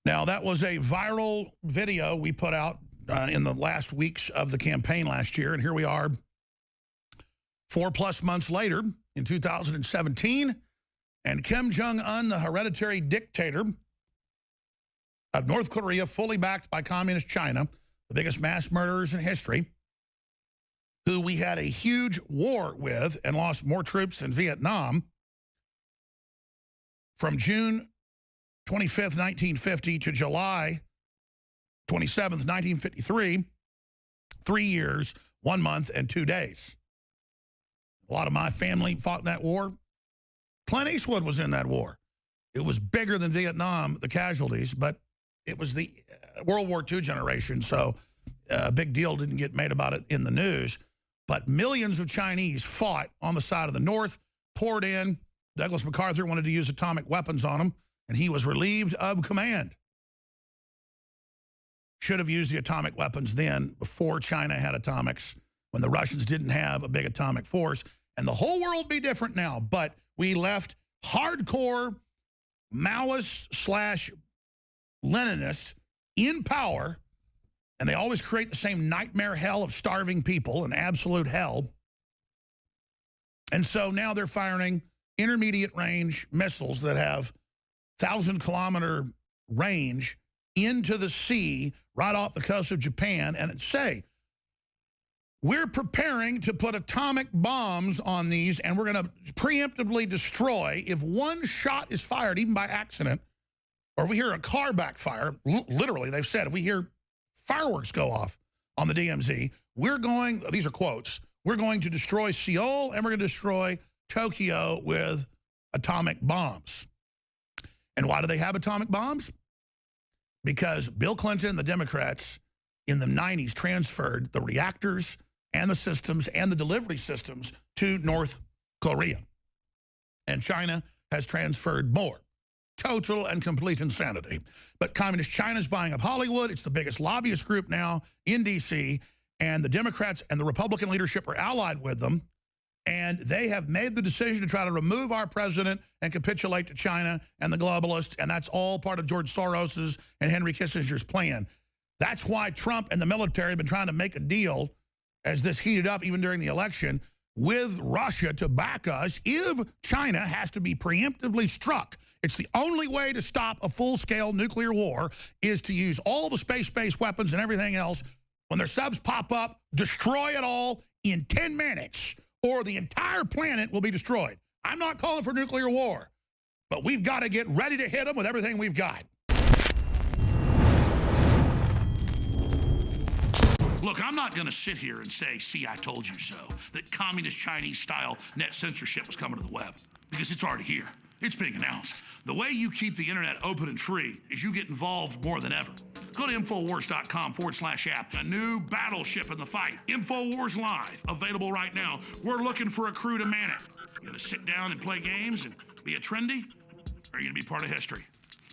Now, that was a viral video we put out in the last weeks of the campaign last year, and here we are 4+ months later in 2017, and Kim Jong-un, the hereditary dictator of North Korea, fully backed by communist China, the biggest mass murderers in history, who we had a huge war with and lost more troops in Vietnam, from June 25th, 1950 to July 27th, 1953, 3 years, 1 month, and 2 days. A lot of my family fought in that war. Clint Eastwood was in that war. It was bigger than Vietnam, the casualties, but it was the World War II generation, so a big deal didn't get made about it in the news. But millions of Chinese fought on the side of the North, poured in. Douglas MacArthur wanted to use atomic weapons on them, and he was relieved of command. Should have used the atomic weapons then, before China had atomics, when the Russians didn't have a big atomic force, and the whole world would be different now. But we left hardcore Maoist/Leninists in power, and they always create the same nightmare hell of starving people, an absolute hell. And so now they're firing intermediate range missiles that have 1,000-kilometer range into the sea right off the coast of Japan, and say, we're preparing to put atomic bombs on these, and we're going to preemptively destroy. If one shot is fired, even by accident, or if we hear a car backfire, literally, they've said, if we hear fireworks go off on the DMZ, we're going, these are quotes, we're going to destroy Seoul, and we're going to destroy Tokyo with atomic bombs. And why do they have atomic bombs? Because Bill Clinton and the Democrats in the 90s transferred the reactors and the systems and the delivery systems to North Korea. And China has transferred more. Total and complete insanity. But Communist China's buying up Hollywood. It's the biggest lobbyist group now in D.C., and the Democrats and the Republican leadership are allied with them. And they have made the decision to try to remove our president and capitulate to China and the globalists, and that's all part of George Soros's and Henry Kissinger's plan. That's why Trump and the military have been trying to make a deal, as this heated up even during the election, with Russia to back us if China has to be preemptively struck. It's the only way to stop a full-scale nuclear war, is to use all the space-based weapons and everything else. When their subs pop up, destroy it all in 10 minutes. Or the entire planet will be destroyed. I'm not calling for nuclear war, but we've got to get ready to hit them with everything we've got. Look, I'm not going to sit here and say, see, I told you so, that communist Chinese-style net censorship was coming to the web, because it's already here. It's being announced. The way you keep the internet open and free is you get involved more than ever. Go to Infowars.com/app. A new battleship in the fight. Infowars Live, available right now. We're looking for a crew to man it. You gonna sit down and play games and be a trendy? Or are you gonna be part of history?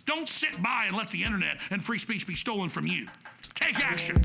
Don't sit by and let the internet and free speech be stolen from you. Take action.